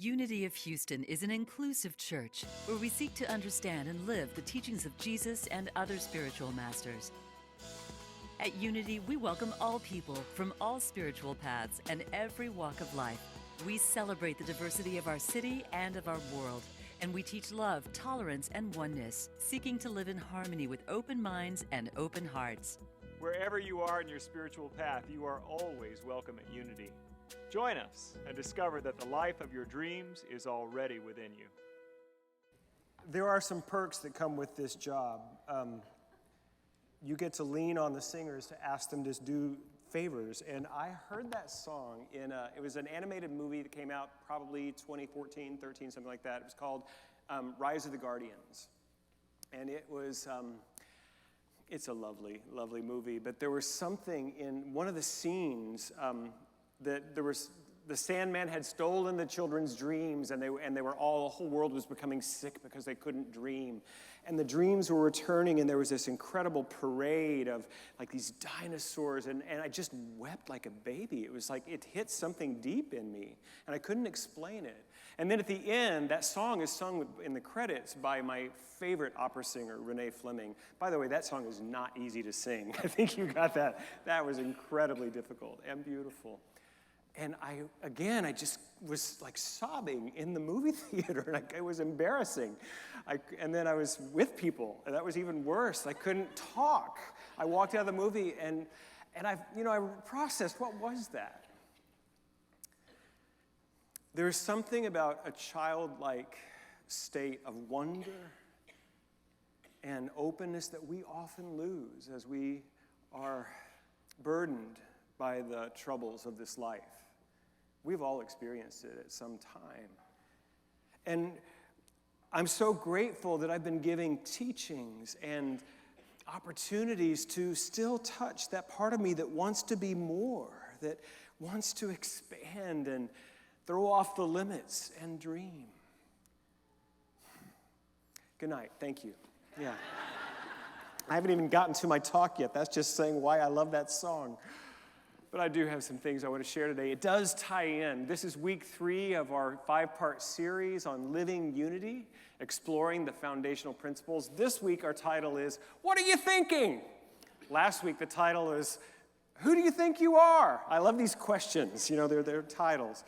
Unity of Houston is an inclusive church where we seek to understand and live the teachings of Jesus and other spiritual masters. At Unity, we welcome all people from all spiritual paths and every walk of life. We celebrate the diversity of our city and of our world, and we teach love, tolerance, and oneness, seeking to live in harmony with open minds and open hearts. Wherever you are in your spiritual path, you are always welcome at Unity. Join us and discover that the life of your dreams is already within you. There are some perks that come with this job. You get to lean on the singers to ask them to do favors. And I heard that song it was an animated movie that came out probably 2014, 13, something like that. It was called Rise of the Guardians. And it was, it's a lovely, lovely movie. But there was something in one of the scenes that the Sandman had stolen the children's dreams, and the whole world was becoming sick because they couldn't dream. And the dreams were returning, and there was this incredible parade of like these dinosaurs, and I just wept like a baby. It was like it hit something deep in me, and I couldn't explain it. And then at the end, that song is sung in the credits by my favorite opera singer, Renee Fleming. By the way, that song is not easy to sing. I think you got that. That was incredibly difficult and beautiful. And I just was like sobbing in the movie theater, and it was embarrassing. And then I was with people, and that was even worse. I couldn't talk. I walked out of the movie, and I processed, what was that? There's something about a childlike state of wonder and openness that we often lose as we are burdened by the troubles of this life. We've all experienced it at some time. And I'm so grateful that I've been giving teachings and opportunities to still touch that part of me that wants to be more, that wants to expand and throw off the limits and dream. Good night. Thank you. Yeah. I haven't even gotten to my talk yet. That's just saying why I love that song. But I do have some things I want to share today. It does tie in. This is week 3 of our 5-part series on living unity, exploring the foundational principles. This week our title is, What Are You Thinking? Last week the title is, Who Do You Think You Are? I love these questions. They're titles.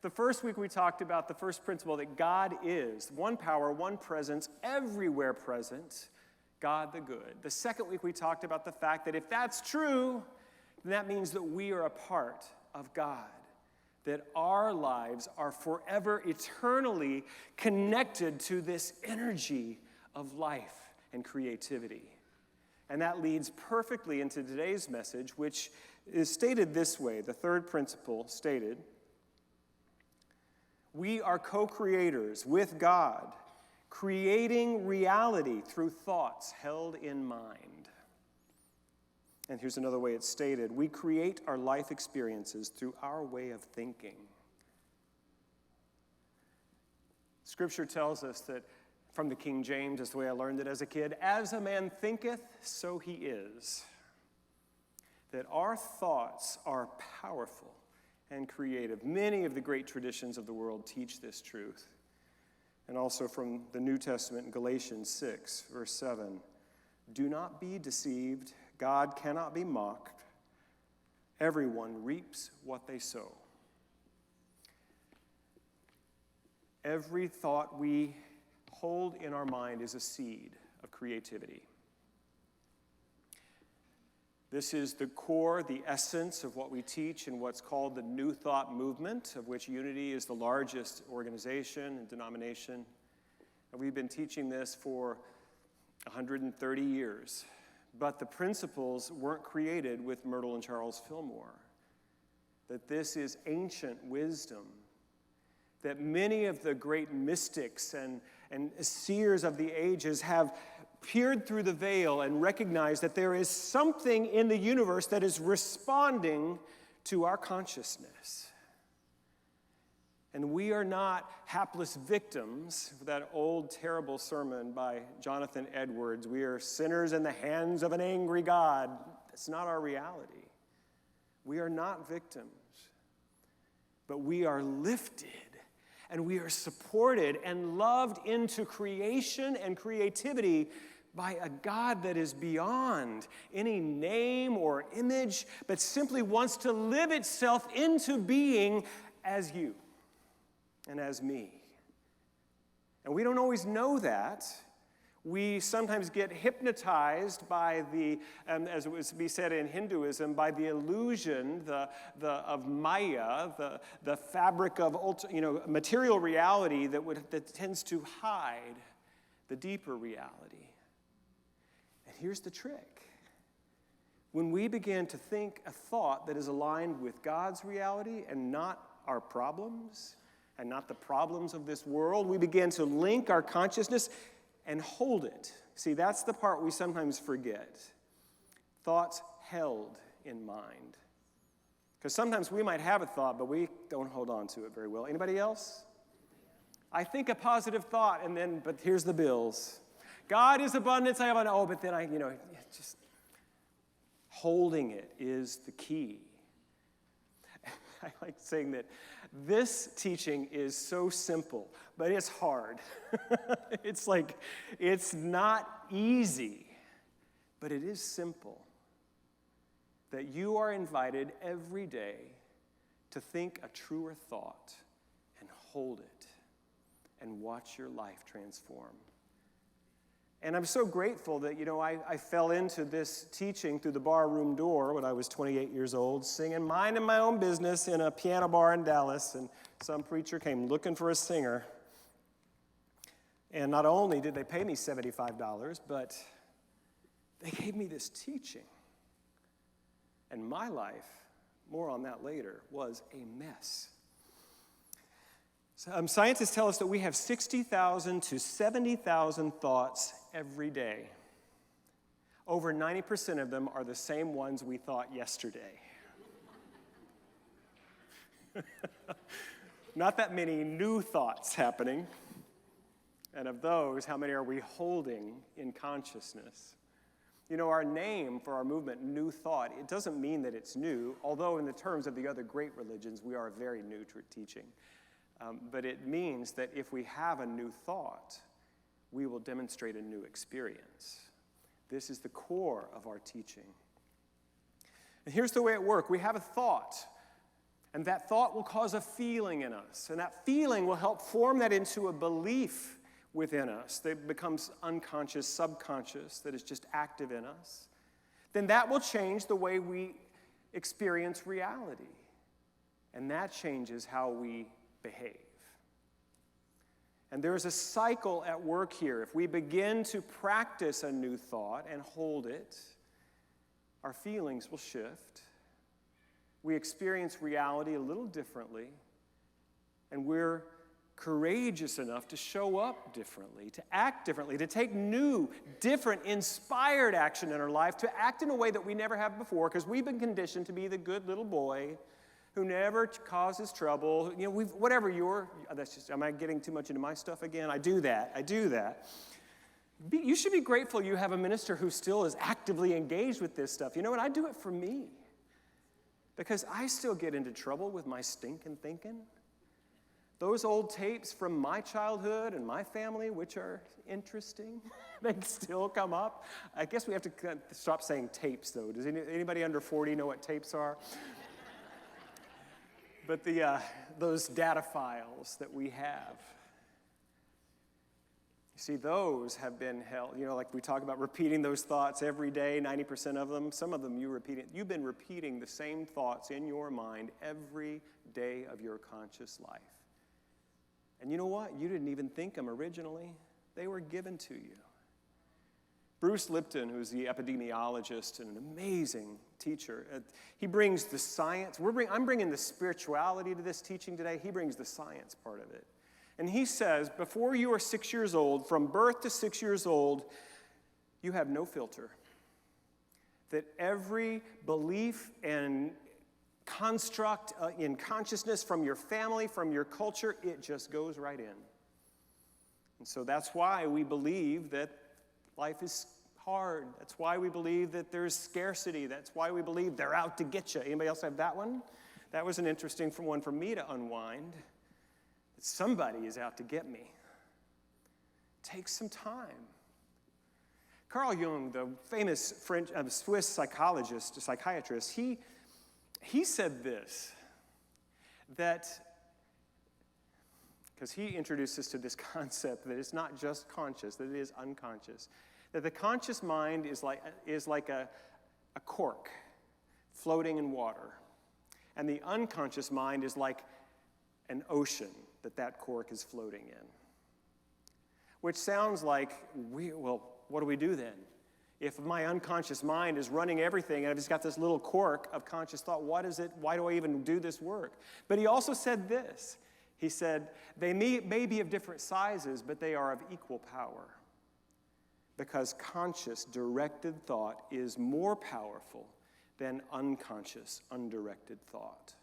The first week we talked about the first principle that God is one power, one presence, everywhere present, God the good. The second week we talked about the fact that if that's true, then that means that we are a part of God, that our lives are forever, eternally connected to this energy of life and creativity. And that leads perfectly into today's message, which is stated this way. The third principle stated, we are co-creators with God, creating reality through thoughts held in mind. And here's another way it's stated. We create our life experiences through our way of thinking. Scripture tells us that, from the King James, is the way I learned it as a kid, as a man thinketh, so he is. That our thoughts are powerful and creative. Many of the great traditions of the world teach this truth. And also from the New Testament in Galatians 6, verse 7, do not be deceived. God cannot be mocked. Everyone reaps what they sow. Every thought we hold in our mind is a seed of creativity. This is the core, the essence of what we teach in what's called the New Thought movement, of which Unity is the largest organization and denomination. And we've been teaching this for 130 years. But the principles weren't created with Myrtle and Charles Fillmore. That this is ancient wisdom. That many of the great mystics and seers of the ages have peered through the veil and recognized that there is something in the universe that is responding to our consciousness. And we are not hapless victims of that old terrible sermon by Jonathan Edwards. We are sinners in the hands of an angry God. That's not our reality. We are not victims, but we are lifted And we are supported and loved into creation and creativity by a God that is beyond any name or image, but simply wants to live itself into being as you and as me. And we don't always know that. We sometimes get hypnotized by the, as it was to be said in Hinduism, by the illusion of Maya, the fabric of material reality that tends to hide the deeper reality. And here's the trick. When we begin to think a thought that is aligned with God's reality and not our problems, and not the problems of this world, we begin to link our consciousness and hold it. See, that's the part we sometimes forget. Thoughts held in mind. Because sometimes we might have a thought, but we don't hold on to it very well. Anybody else? I think a positive thought, but here's the bills. God is abundance, I have an, but then just holding it is the key. I like saying that this teaching is so simple, but it's hard. It's not easy, but it is simple. That you are invited every day to think a truer thought and hold it and watch your life transform. And I'm so grateful that, I fell into this teaching through the bar room door when I was 28 years old, singing minding my own business in a piano bar in Dallas, and some preacher came looking for a singer. And not only did they pay me $75, but they gave me this teaching. And my life, more on that later, was a mess. Scientists tell us that we have 60,000 to 70,000 thoughts every day. Over 90% of them are the same ones we thought yesterday. Not that many new thoughts happening. And of those, how many are we holding in consciousness? Our name for our movement, New Thought, it doesn't mean that it's new, although in the terms of the other great religions, we are very new to teaching. But it means that if we have a new thought, we will demonstrate a new experience. This is the core of our teaching. And here's the way it works. We have a thought, and that thought will cause a feeling in us, and that feeling will help form that into a belief within us that becomes unconscious, subconscious, that is just active in us. Then that will change the way we experience reality, and that changes how we behave. And there's a cycle at work here. If we begin to practice a new thought and hold it, our feelings will shift. We experience reality a little differently, and we're courageous enough to show up differently, to act differently, to take new, different, inspired action in our life, to act in a way that we never have before, because we've been conditioned to be the good little boy who never causes trouble. Am I getting too much into my stuff again? I do that. You should be grateful you have a minister who still is actively engaged with this stuff. You know what? I do it for me. Because I still get into trouble with my stinking thinking. Those old tapes from my childhood and my family, which are interesting, they still come up. I guess we have to stop saying tapes, though. Does anybody under 40 know what tapes are? But those data files that we have, you see, those have been held. Like we talk about repeating those thoughts every day, 90% of them. Some of them you've been repeating the same thoughts in your mind every day of your conscious life. And you know what? You didn't even think them originally. They were given to you. Bruce Lipton, who's the epidemiologist and an amazing teacher, he brings the science. I'm bringing the spirituality to this teaching today. He brings the science part of it. And he says, before you are 6 years old, from birth to 6 years old, you have no filter. That every belief and construct in consciousness from your family, from your culture, it just goes right in. And so that's why we believe that life is hard. That's why we believe that there's scarcity. That's why we believe they're out to get you. Anybody else have that one? That was an interesting one for me to unwind. somebody is out to get me. Take some time. Carl Jung, the famous Swiss psychiatrist, he said this, that, because he introduced us to this concept that it's not just conscious, that it is unconscious, that the conscious mind is like a cork floating in water, and the unconscious mind is like an ocean that cork is floating in. Which sounds like, what do we do then? If my unconscious mind is running everything and I've just got this little cork of conscious thought, what is it? Why do I even do this work? But he also said this. He said, they may be of different sizes, but they are of equal power. Because conscious, directed thought is more powerful than unconscious, undirected thought.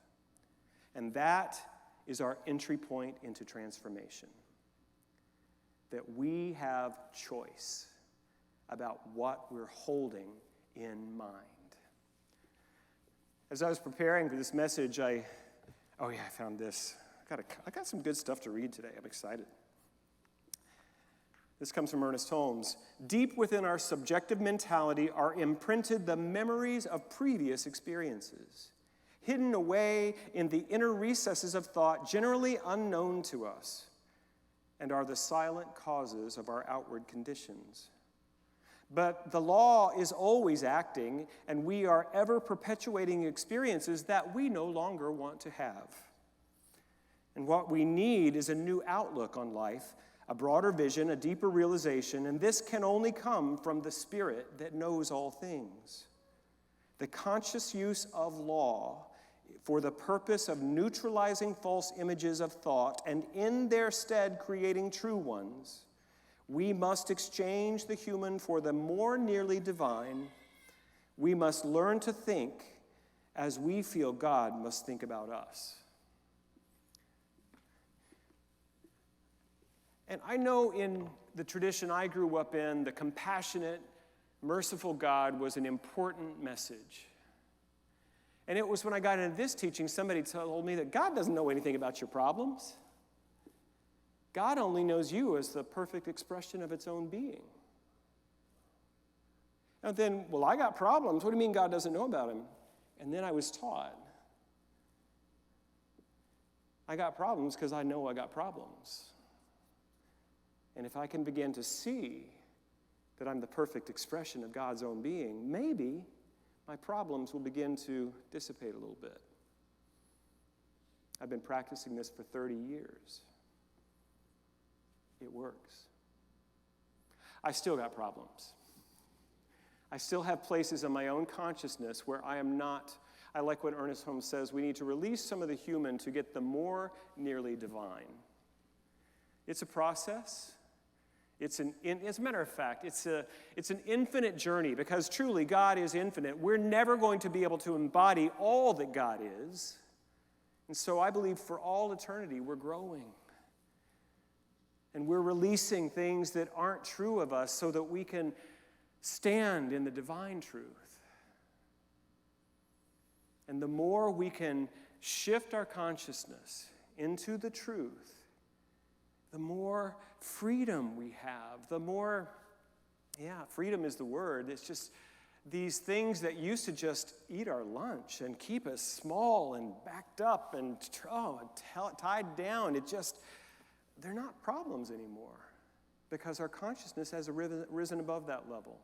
And that is our entry point into transformation. That we have choice about what we're holding in mind. As I was preparing for this message, I found this. I got some good stuff to read today. I'm excited. This comes from Ernest Holmes. Deep within our subjective mentality are imprinted the memories of previous experiences, hidden away in the inner recesses of thought, generally unknown to us, and are the silent causes of our outward conditions. But the law is always acting, and we are ever perpetuating experiences that we no longer want to have. And what we need is a new outlook on life, a broader vision, a deeper realization, and this can only come from the Spirit that knows all things. The conscious use of law for the purpose of neutralizing false images of thought and in their stead creating true ones, we must exchange the human for the more nearly divine. We must learn to think as we feel God must think about us. And I know in the tradition I grew up in, the compassionate, merciful God was an important message. And it was when I got into this teaching, somebody told me that God doesn't know anything about your problems. God only knows you as the perfect expression of its own being. And then, I got problems. What do you mean God doesn't know about them? And then I was taught, I got problems because I know I got problems. And if I can begin to see that I'm the perfect expression of God's own being, maybe my problems will begin to dissipate a little bit. I've been practicing this for 30 years. It works. I still got problems. I still have places in my own consciousness where I am not. I like what Ernest Holmes says, we need to release some of the human to get the more nearly divine. It's a process. As a matter of fact, it's an infinite journey because truly God is infinite. We're never going to be able to embody all that God is. And so I believe for all eternity we're growing. And we're releasing things that aren't true of us so that we can stand in the divine truth. And the more we can shift our consciousness into the truth, the more freedom we have, the more, freedom is the word. It's just these things that used to just eat our lunch and keep us small and backed up and tied down. They're not problems anymore because our consciousness has risen above that level.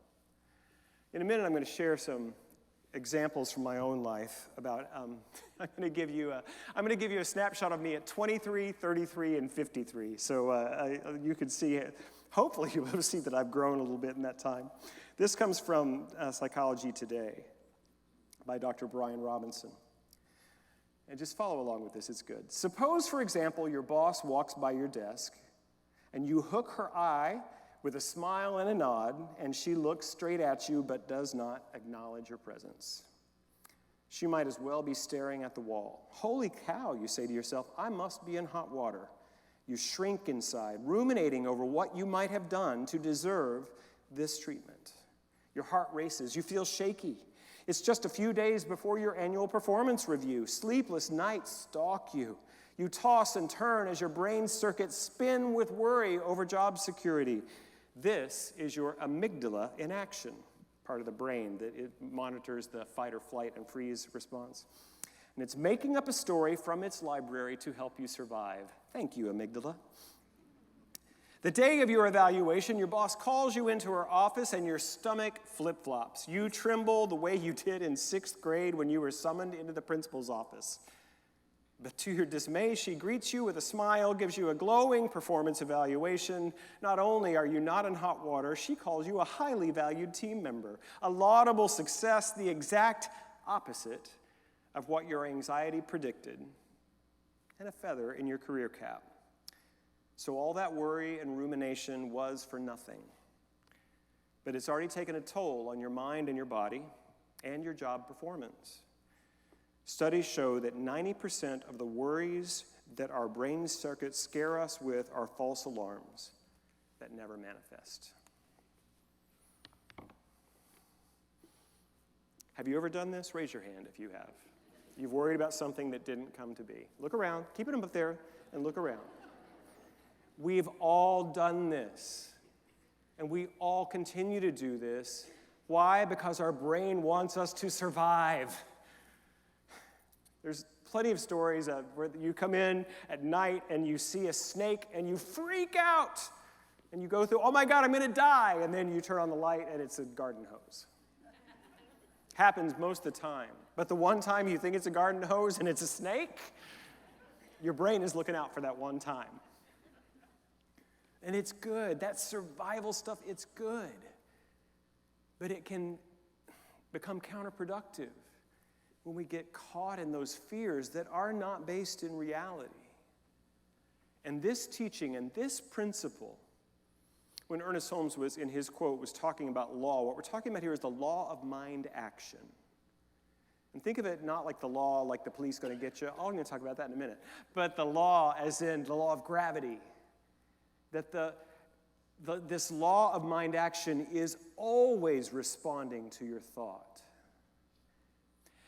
In a minute, I'm going to share some examples from my own life about, I'm going to give you a snapshot of me at 23, 33, and 53. So you can see, hopefully you'll be able to see that I've grown a little bit in that time. This comes from Psychology Today by Dr. Brian Robinson. And just follow along with this, it's good. Suppose, for example, your boss walks by your desk and you hook her eye with a smile and a nod, and she looks straight at you but does not acknowledge your presence. She might as well be staring at the wall. Holy cow, you say to yourself, I must be in hot water. You shrink inside, ruminating over what you might have done to deserve this treatment. Your heart races, you feel shaky. It's just a few days before your annual performance review. Sleepless nights stalk you. You toss and turn as your brain circuits spin with worry over job security. This is your amygdala in action, part of the brain that it monitors the fight or flight and freeze response. And it's making up a story from its library to help you survive. Thank you, amygdala. The day of your evaluation, your boss calls you into her office and your stomach flip-flops. You tremble the way you did in 6th grade when you were summoned into the principal's office. But to your dismay, she greets you with a smile, gives you a glowing performance evaluation. Not only are you not in hot water, she calls you a highly valued team member, a laudable success, the exact opposite of what your anxiety predicted, and a feather in your career cap. So all that worry and rumination was for nothing. But it's already taken a toll on your mind and your body and your job performance. Studies show that 90% of the worries that our brain circuits scare us with are false alarms that never manifest. Have you ever done this? Raise your hand if you have. You've worried about something that didn't come to be. Look around. Keep it up there and look around. We've all done this, and we all continue to do this. Why? Because our brain wants us to survive. There's plenty of stories where you come in at night and you see a snake and you freak out, and you go through, oh my God, I'm going to die, and then you turn on the light and it's a garden hose. Happens most of the time. But the one time you think it's a garden hose and it's a snake, your brain is looking out for that one time. And it's good. That survival stuff, it's good. But it can become counterproductive when we get caught in those fears that are not based in reality. And this teaching and this principle, when Ernest Holmes was, in his quote, was talking about law, what we're talking about here is the law of mind action. And think of it not like the law, like the police going to get you. Oh, I'm going to talk about that in a minute. But the law as in the law of gravity. That this law of mind action is always responding to your thought.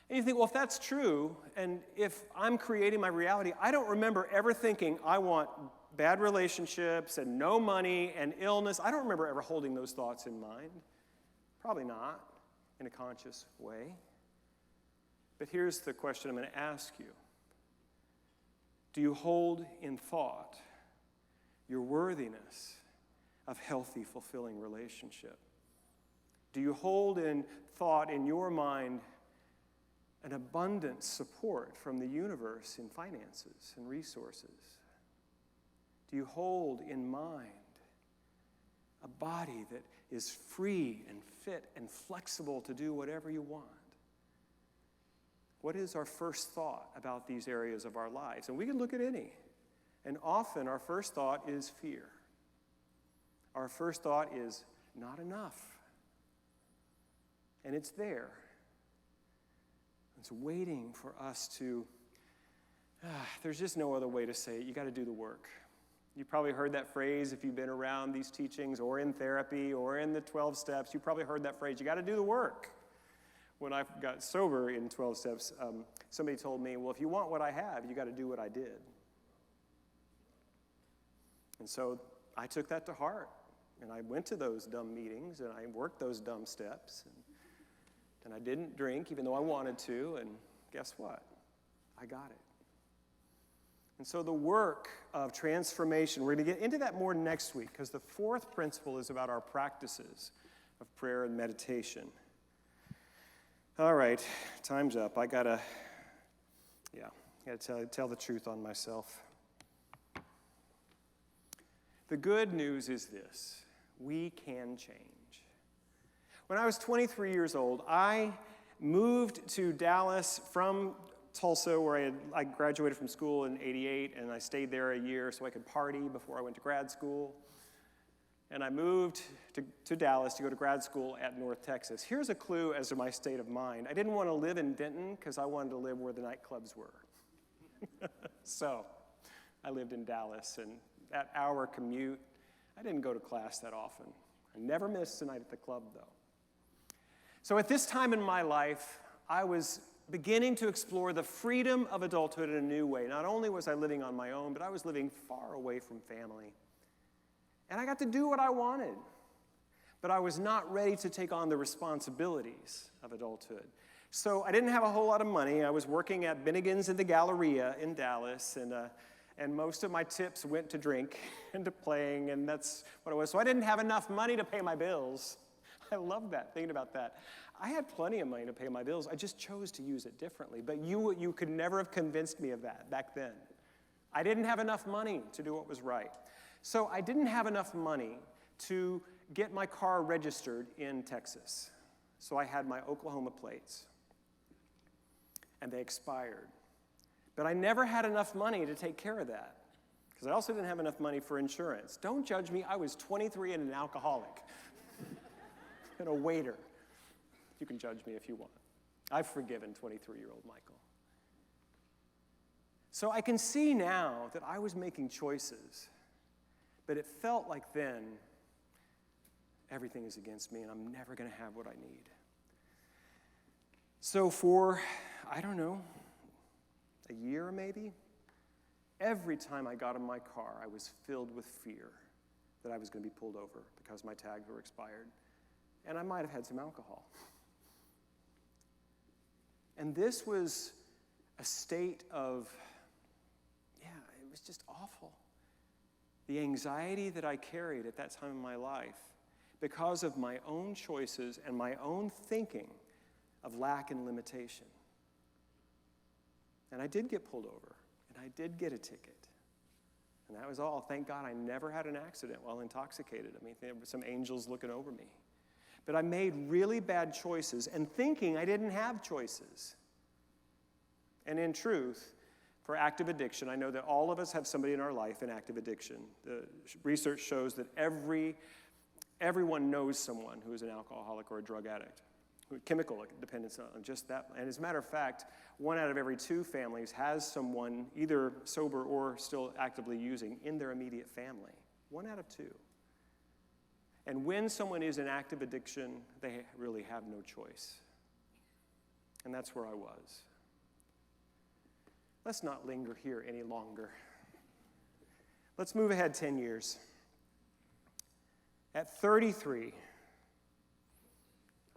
And you think, well, if that's true, and if I'm creating my reality, I don't remember ever thinking I want bad relationships and no money and illness. I don't remember ever holding those thoughts in mind. Probably not in a conscious way. But here's the question I'm going to ask you. Do you hold in thought your worthiness of healthy, fulfilling relationship? Do you hold in thought in your mind an abundant support from the universe in finances and resources? Do you hold in mind a body that is free and fit and flexible to do whatever you want? What is our first thought about these areas of our lives? And we can look at any. And often our first thought is fear. Our first thought is not enough. And it's there. It's waiting for us to, there's just no other way to say it. You got to do the work. You've probably heard that phrase if you've been around these teachings or in therapy or in the 12 steps. You probably heard that phrase, you got to do the work. When I got sober in 12 steps, somebody told me, well, if you want what I have, you got to do what I did. And so I took that to heart, and I went to those dumb meetings, and I worked those dumb steps, and I didn't drink, even though I wanted to, and guess what? I got it. And so the work of transformation, we're going to get into that more next week, because the fourth principle is about our practices of prayer and meditation. All right, time's up. I got to tell the truth on myself. The good news is this: we can change. When I was 23 years old, I moved to Dallas from Tulsa, where I graduated from school in '88, and I stayed there a year so I could party before I went to grad school. And I moved to Dallas to go to grad school at North Texas. Here's a clue as to my state of mind. I didn't want to live in Denton because I wanted to live where the nightclubs were. So I lived in Dallas, and that hour commute, I didn't go to class that often. I never missed a night at the club, though. So at this time in my life, I was beginning to explore the freedom of adulthood in a new way. Not only was I living on my own, but I was living far away from family. And I got to do what I wanted. But I was not ready to take on the responsibilities of adulthood. So I didn't have a whole lot of money. I was working at Bennigan's in the Galleria in Dallas, and most of my tips went to drink and to playing, and that's what it was. So I didn't have enough money to pay my bills. I love that, thinking about that. I had plenty of money to pay my bills. I just chose to use it differently. But you could never have convinced me of that back then. I didn't have enough money to do what was right. So I didn't have enough money to get my car registered in Texas. So I had my Oklahoma plates, and they expired. But I never had enough money to take care of that, because I also didn't have enough money for insurance. Don't judge me. I was 23 and an alcoholic and a waiter. You can judge me if you want. I've forgiven 23-year-old Michael. So I can see now that I was making choices, but it felt like then everything is against me and I'm never going to have what I need. So for, I don't know, a year maybe, every time I got in my car, I was filled with fear that I was going to be pulled over because my tags were expired. And I might have had some alcohol. And this was a state of, it was just awful. The anxiety that I carried at that time in my life because of my own choices and my own thinking of lack and limitation. And I did get pulled over, and I did get a ticket. And that was all. Thank God I never had an accident while intoxicated. I mean, there were some angels looking over me. But I made really bad choices and thinking I didn't have choices. And in truth, for active addiction, I know that all of us have somebody in our life in active addiction. The research shows that everyone knows someone who is an alcoholic or a drug addict. Chemical dependence on just that. And as a matter of fact, 1 out of every 2 families has someone either sober or still actively using in their immediate family. 1 out of 2. And when someone is in active addiction, they really have no choice. And that's where I was. Let's not linger here any longer. Let's move ahead 10 years. At 33,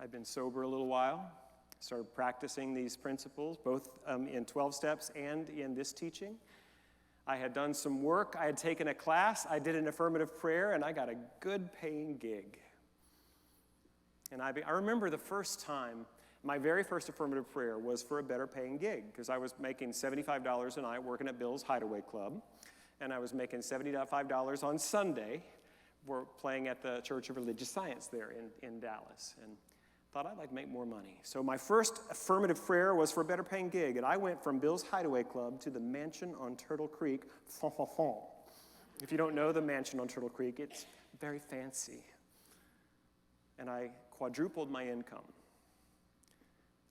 I'd been sober a little while, started practicing these principles, both in 12 steps and in this teaching. I had done some work. I had taken a class. I did an affirmative prayer, and I got a good paying gig. And I remember the first time, my very first affirmative prayer was for a better paying gig, because I was making $75 a night working at Bill's Hideaway Club, and I was making $75 on Sunday for playing at the Church of Religious Science there in Dallas. And thought I'd like to make more money. So my first affirmative prayer was for a better paying gig, and I went from Bill's Hideaway Club to the mansion on Turtle Creek. If you don't know the mansion on Turtle Creek, it's very fancy. And I quadrupled my income.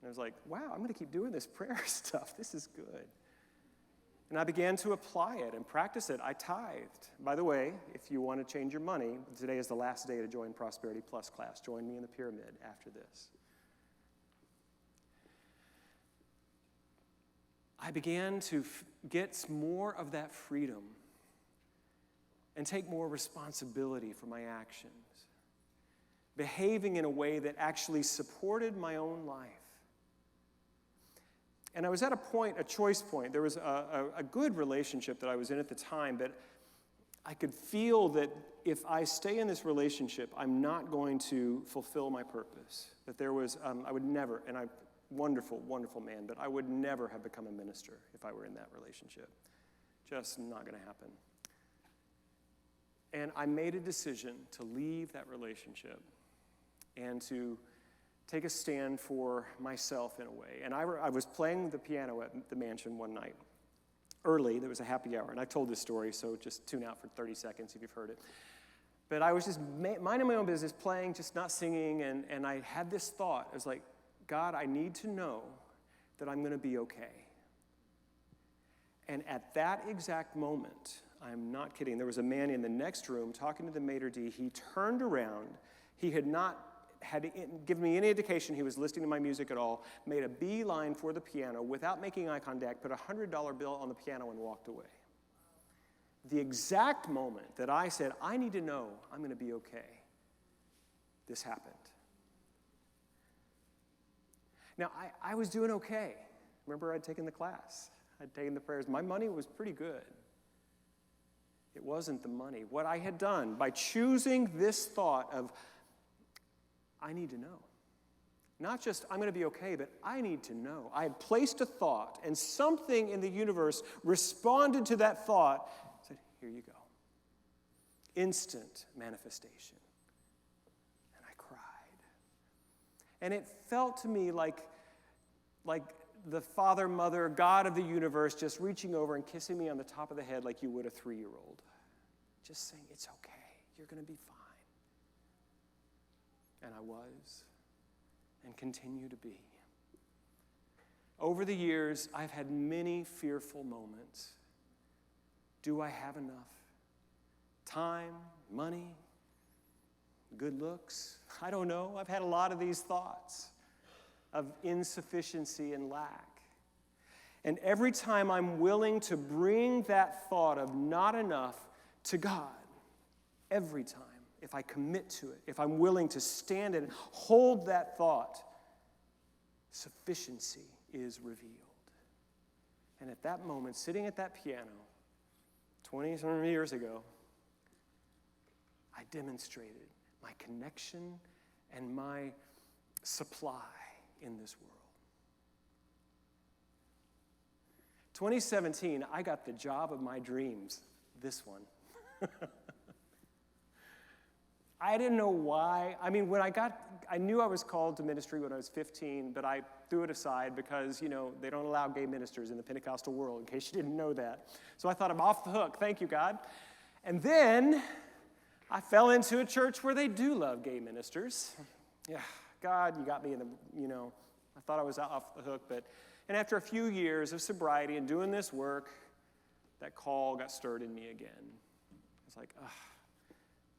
And I was like, wow, I'm going to keep doing this prayer stuff. This is good. And I began to apply it and practice it. I tithed. By the way, if you want to change your money, today is the last day to join Prosperity Plus class. Join me in the pyramid after this. I began to get more of that freedom and take more responsibility for my actions, behaving in a way that actually supported my own life. And I was at a choice point. There was a good relationship that I was in at the time, but I could feel that if I stay in this relationship, I'm not going to fulfill my purpose. That there was, I would never, and wonderful, wonderful man, but I would never have become a minister if I were in that relationship. Just not going to happen. And I made a decision to leave that relationship and to take a stand for myself in a way. And I was playing the piano at the mansion one night. Early, there was a happy hour, and I told this story, so just tune out for 30 seconds if you've heard it. But I was just minding my own business, playing, just not singing, and I had this thought. I was like, God, I need to know that I'm going to be okay. And at that exact moment, I'm not kidding, there was a man in the next room talking to the maitre d'. He turned around. He had not had given me any indication he was listening to my music at all, made a beeline for the piano without making eye contact, put a $100 bill on the piano and walked away. The exact moment that I said, I need to know I'm going to be okay, this happened. Now, I was doing okay. Remember, I'd taken the class. I'd taken the prayers. My money was pretty good. It wasn't the money. What I had done by choosing this thought of, I need to know. Not just, I'm going to be okay, but I need to know. I had placed a thought, and something in the universe responded to that thought, said, here you go. Instant manifestation. And I cried. And it felt to me like the Father, Mother, God of the universe just reaching over and kissing me on the top of the head like you would a 3-year-old. Just saying, it's okay. You're going to be fine. And I was, and continue to be. Over the years, I've had many fearful moments. Do I have enough? Time, money, good looks? I don't know. I've had a lot of these thoughts of insufficiency and lack. And every time I'm willing to bring that thought of not enough to God, every time, if I commit to it, if I'm willing to stand and hold that thought, sufficiency is revealed. And at that moment, sitting at that piano, 20-some years ago, I demonstrated my connection and my supply in this world. 2017, I got the job of my dreams, this one. I didn't know why. I mean, I knew I was called to ministry when I was 15, but I threw it aside because, they don't allow gay ministers in the Pentecostal world, in case you didn't know that. So I thought, I'm off the hook. Thank you, God. And then I fell into a church where they do love gay ministers. Yeah, God, you got me in the, I thought I was off the hook, and after a few years of sobriety and doing this work, that call got stirred in me again. It's like,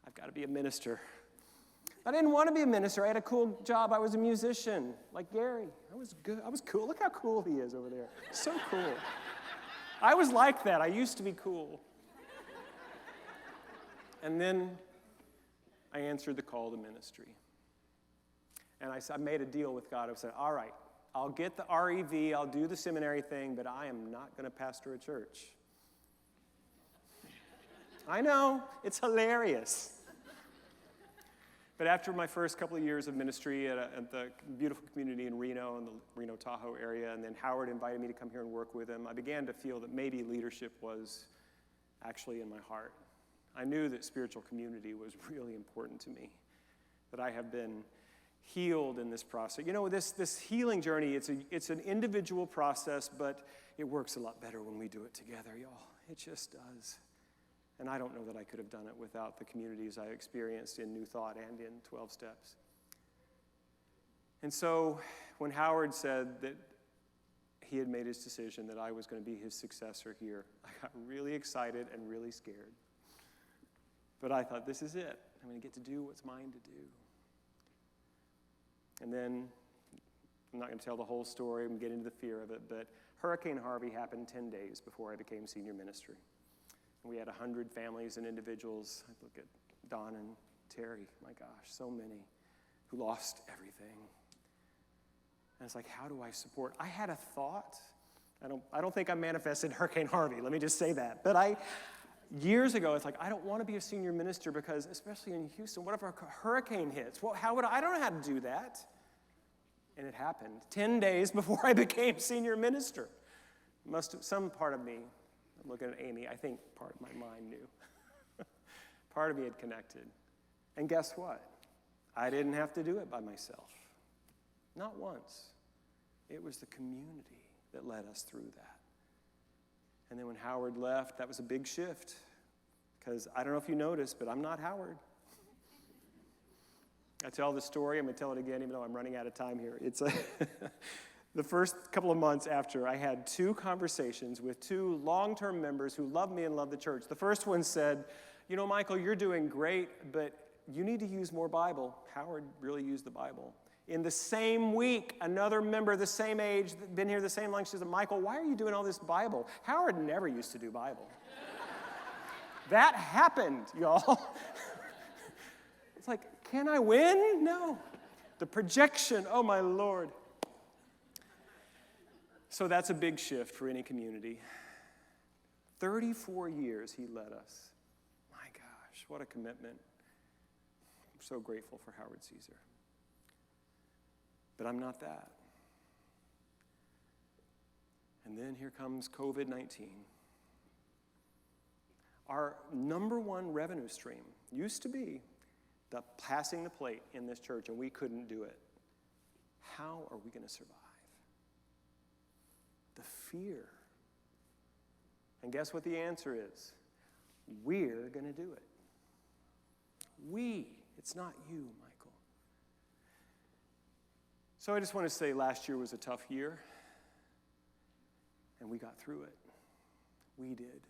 I've got to be a minister. I didn't want to be a minister. I had a cool job. I was a musician, like Gary. I was good. I was cool. Look how cool he is over there. So cool. I was like that. I used to be cool. And then I answered the call to ministry. And I made a deal with God. I said, all right, I'll get the REV, I'll do the seminary thing, but I am not going to pastor a church. I know, it's hilarious. But after my first couple of years of ministry at the beautiful community in Reno, in the Reno Tahoe area, and then Howard invited me to come here and work with him, I began to feel that maybe leadership was actually in my heart. I knew that spiritual community was really important to me, that I have been healed in this process. This healing journey, it's an individual process, but it works a lot better when we do it together, y'all. It just does. And I don't know that I could have done it without the communities I experienced in New Thought and in 12 Steps. And so when Howard said that he had made his decision that I was going to be his successor here, I got really excited and really scared. But I thought, this is it. I'm going to get to do what's mine to do. And then, I'm not going to tell the whole story and get into the fear of it, but Hurricane Harvey happened 10 days before I became senior ministry. And we had 100 families and individuals. I look at Don and Terry, my gosh, so many who lost everything. And it's like, how do I support? I had a thought. I don't think I manifested Hurricane Harvey, let me just say that. But years ago, it's like, I don't want to be a senior minister because, especially in Houston, what if a hurricane hits? Well, I don't know how to do that. And it happened 10 days before I became senior minister. Some part of me, I'm looking at Amy, I think part of my mind knew. Part of me had connected. And guess what? I didn't have to do it by myself. Not once. It was the community that led us through that. And then when Howard left, that was a big shift. Because I don't know if you noticed, but I'm not Howard. I tell the story, I'm going to tell it again, even though I'm running out of time here. It's the first couple of months after, I had 2 conversations with 2 long-term members who love me and love the church. The first one said, Michael, you're doing great, but you need to use more Bible. Howard really used the Bible. In the same week, another member the same age, been here the same long, she said, Michael, why are you doing all this Bible? Howard never used to do Bible. That happened, y'all. It's like, can I win? No. The projection, oh my Lord. So that's a big shift for any community. 34 years he led us. My gosh, what a commitment. I'm so grateful for Howard Caesar. But I'm not that. And then here comes COVID-19. Our number one revenue stream used to be the passing the plate in this church, and we couldn't do it. How are we going to survive? The fear. And guess what the answer is? We're going to do it. We. It's not you, Michael. So I just want to say last year was a tough year, and we got through it. We did.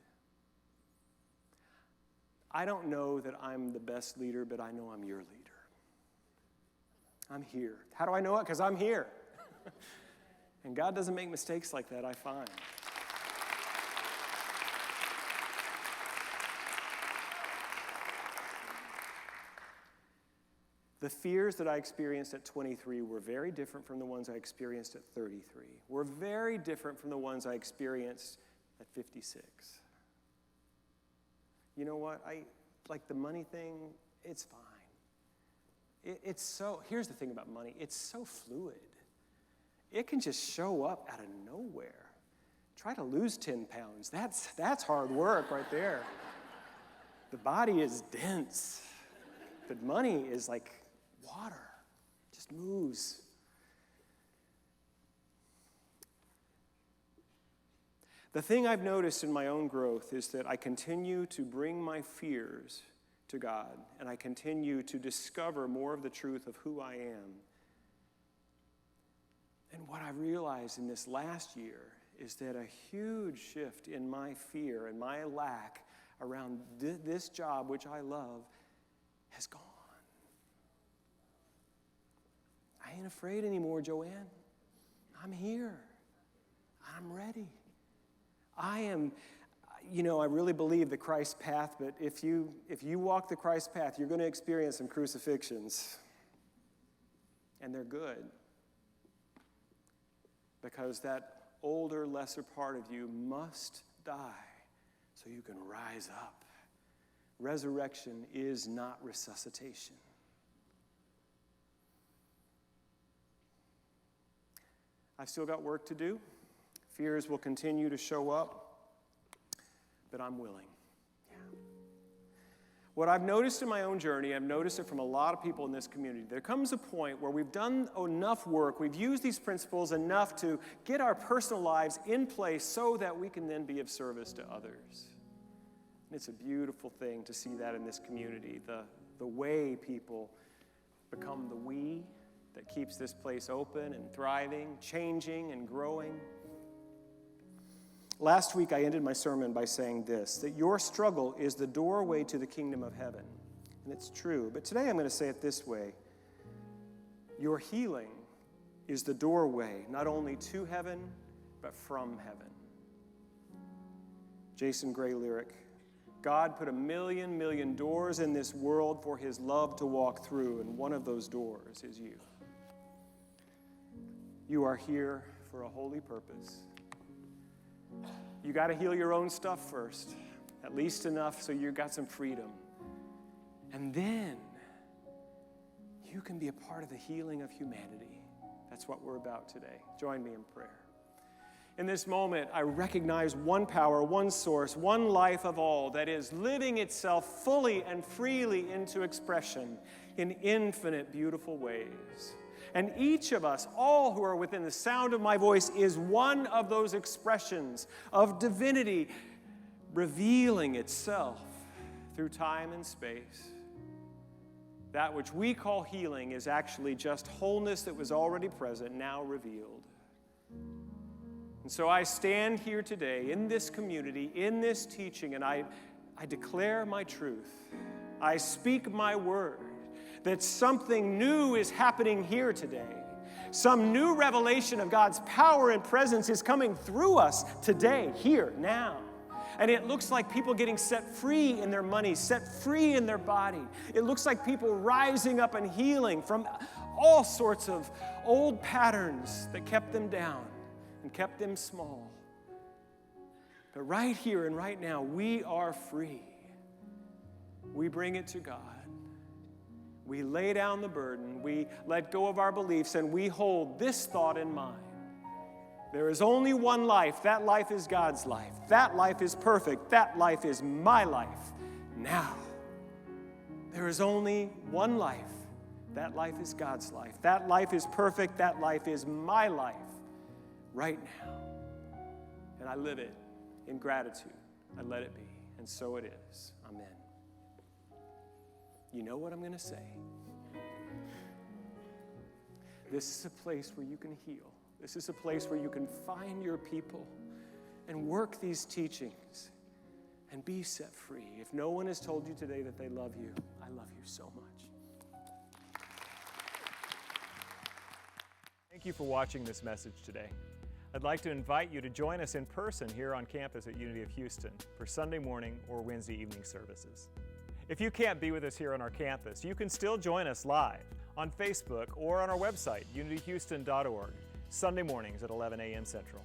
I don't know that I'm the best leader, but I know I'm your leader. I'm here. How do I know it? Because I'm here. And God doesn't make mistakes like that, I find. The fears that I experienced at 23 were very different from the ones I experienced at 33. Were very different from the ones I experienced at 56. You know what? Like the money thing, it's fine. It's so, here's the thing about money. It's so fluid. It can just show up out of nowhere. Try to lose 10 pounds. That's hard work right there. The body is dense. But money is like water. Just moves. The thing I've noticed in my own growth is that I continue to bring my fears to God, and I continue to discover more of the truth of who I am. And what I realized in this last year is that a huge shift in my fear and my lack around this job, which I love, has gone. I ain't afraid anymore, Joanne. I'm here. I'm ready. I am, I really believe the Christ path, but if you walk the Christ path, you're going to experience some crucifixions. And they're good. Because that older, lesser part of you must die so you can rise up. Resurrection is not resuscitation. I've still got work to do. Fears will continue to show up, but I'm willing. Yeah. What I've noticed in my own journey, I've noticed it from a lot of people in this community, there comes a point where we've done enough work, we've used these principles enough to get our personal lives in place so that we can then be of service to others. And it's a beautiful thing to see that in this community, the way people become the we that keeps this place open and thriving, changing and growing. Last week, I ended my sermon by saying this, that your struggle is the doorway to the kingdom of heaven. And it's true. But today I'm going to say it this way. Your healing is the doorway, not only to heaven, but from heaven. Jason Gray lyric. God put a million doors in this world for his love to walk through, and one of those doors is you. You are here for a holy purpose. You got to heal your own stuff first, at least enough so you got some freedom. And then you can be a part of the healing of humanity. That's what we're about today. Join me in prayer. In this moment, I recognize one power, one source, one life of all that is living itself fully and freely into expression in infinite, beautiful ways. And each of us, all who are within the sound of my voice, is one of those expressions of divinity revealing itself through time and space. That which we call healing is actually just wholeness that was already present, now revealed. And so I stand here today in this community, in this teaching, and I declare my truth. I speak my word that something new is happening here today. Some new revelation of God's power and presence is coming through us today, here, now. And it looks like people getting set free in their money, set free in their body. It looks like people rising up and healing from all sorts of old patterns that kept them down and kept them small. But right here and right now, we are free. We bring it to God. We lay down the burden, we let go of our beliefs, and we hold this thought in mind. There is only one life. That life is God's life. That life is perfect. That life is my life now. There is only one life. That life is God's life. That life is perfect. That life is my life right now. And I live it in gratitude. I let it be. And so it is. Amen. You know what I'm going to say? This is a place where you can heal. This is a place where you can find your people and work these teachings and be set free. If no one has told you today that they love you, I love you so much. Thank you for watching this message today. I'd like to invite you to join us in person here on campus at Unity of Houston for Sunday morning or Wednesday evening services. If you can't be with us here on our campus, you can still join us live on Facebook or on our website, unityhouston.org, Sunday mornings at 11 a.m. Central.